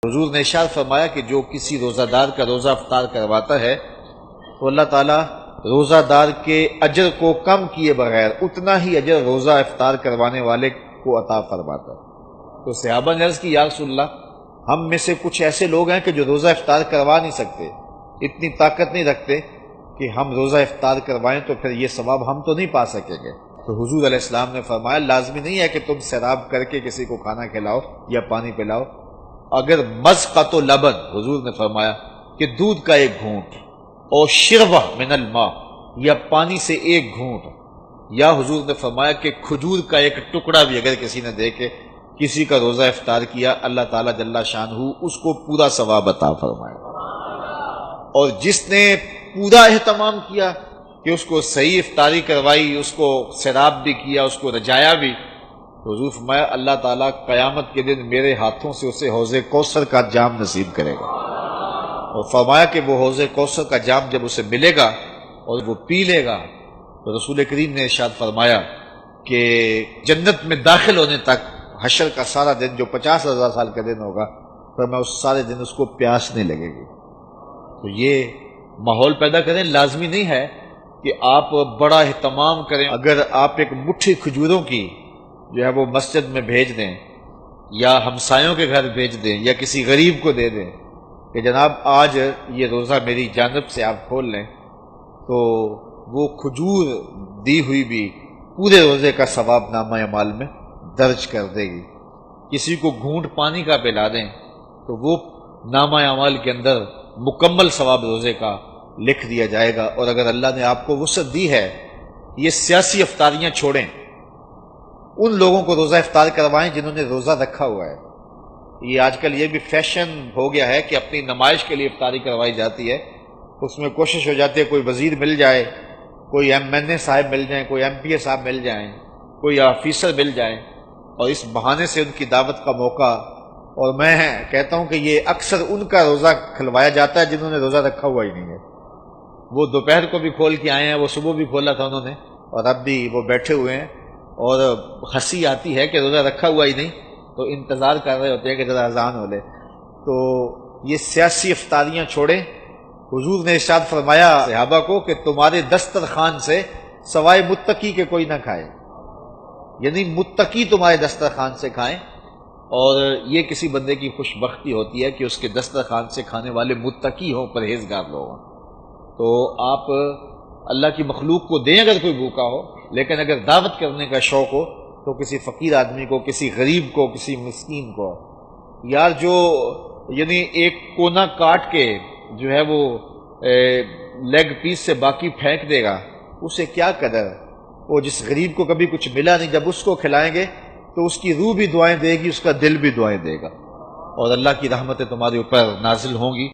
حضور نے ارشاد فرمایا کہ جو کسی روزہ دار کا روزہ افطار کرواتا ہے تو اللہ تعالیٰ روزہ دار کے اجر کو کم کیے بغیر اتنا ہی اجر روزہ افطار کروانے والے کو عطا فرماتا ہے۔ تو صحابہ نے عرض کی یا رسول اللہ، ہم میں سے کچھ ایسے لوگ ہیں کہ جو روزہ افطار کروا نہیں سکتے، اتنی طاقت نہیں رکھتے کہ ہم روزہ افطار کروائیں تو پھر یہ ثواب ہم تو نہیں پا سکیں گے۔ تو حضور علیہ السلام نے فرمایا لازمی نہیں ہے کہ تم سیراب کر کے کسی کو کھانا کھلاؤ یا پانی پلاؤ، اگر مذقۃ لبن، حضور نے فرمایا کہ دودھ کا ایک گھونٹ، اور شربہ من الماء، یا پانی سے ایک گھونٹ، یا حضور نے فرمایا کہ کھجور کا ایک ٹکڑا بھی اگر کسی نے دے کے کسی کا روزہ افطار کیا، اللہ تعالیٰ جل شانہ اس کو پورا ثواب عطا فرمائے۔ اور جس نے پورا اہتمام کیا کہ اس کو صحیح افطاری کروائی، اس کو سیراب بھی کیا، اس کو رجایا بھی، تو حضور فرمایا اللہ تعالیٰ قیامت کے دن میرے ہاتھوں سے اسے حوض کوثر کا جام نصیب کرے گا، اور فرمایا کہ وہ حوض کوثر کا جام جب اسے ملے گا اور وہ پی لے گا تو رسول کریم نے ارشاد فرمایا کہ جنت میں داخل ہونے تک حشر کا سارا دن جو 50,000 سال کا دن ہوگا، فرمایا اس سارے دن اس کو پیاس نہیں لگے گی۔ تو یہ ماحول پیدا کریں، لازمی نہیں ہے کہ آپ بڑا اہتمام کریں۔ اگر آپ ایک مٹھی کھجوروں کی جو ہے وہ مسجد میں بھیج دیں، یا ہمسایوں کے گھر بھیج دیں، یا کسی غریب کو دے دیں کہ جناب آج یہ روزہ میری جانب سے آپ کھول لیں، تو وہ کھجور دی ہوئی بھی پورے روزے کا ثواب نامہ اعمال میں درج کر دے گی۔ کسی کو گھونٹ پانی کا پلا دیں تو وہ نامہ اعمال کے اندر مکمل ثواب روزے کا لکھ دیا جائے گا۔ اور اگر اللہ نے آپ کو وسعت دی ہے، یہ سیاسی افطاریاں چھوڑیں، ان لوگوں کو روزہ افطار کروائیں جنہوں نے روزہ رکھا ہوا ہے۔ یہ آج کل یہ بھی فیشن ہو گیا ہے کہ اپنی نمائش کے لیے افطاری کروائی جاتی ہے، اس میں کوشش ہو جاتی ہے کوئی وزیر مل جائے، کوئی MNA صاحب مل جائیں، کوئی MPA صاحب مل جائیں، کوئی آفیسر مل جائیں، اور اس بہانے سے ان کی دعوت کا موقع۔ اور میں کہتا ہوں کہ یہ اکثر ان کا روزہ کھلوایا جاتا ہے جنہوں نے روزہ رکھا ہوا ہی نہیں ہے۔ وہ دوپہر کو بھی کھول کے آئے ہیں، وہ صبح بھی کھولا تھا انہوں نے، اور اب بھی وہ بیٹھے ہوئے ہیں، اور ہنسی آتی ہے کہ روزہ رکھا ہوا ہی نہیں، تو انتظار کر رہے ہوتے ہیں کہ ذرا اذان ہو لے۔ تو یہ سیاسی افطاریاں چھوڑیں۔ حضور نے ارشاد فرمایا صحابہ کو کہ تمہارے دسترخوان سے سوائے متقی کے کوئی نہ کھائے، یعنی متقی تمہارے دسترخوان سے کھائیں، اور یہ کسی بندے کی خوش بختی ہوتی ہے کہ اس کے دسترخوان سے کھانے والے متقی ہوں، پرہیزگار لوگ ہوں۔ تو آپ اللہ کی مخلوق کو دیں اگر کوئی بھوکا ہو، لیکن اگر دعوت کرنے کا شوق ہو تو کسی فقیر آدمی کو، کسی غریب کو، کسی مسکین کو۔ یار جو یعنی ایک کونا کاٹ کے جو ہے وہ لیگ پیس سے باقی پھینک دے گا، اسے کیا قدر؟ وہ جس غریب کو کبھی کچھ ملا نہیں، جب اس کو کھلائیں گے تو اس کی روح بھی دعائیں دے گی، اس کا دل بھی دعائیں دے گا، اور اللہ کی رحمتیں تمہارے اوپر نازل ہوں گی۔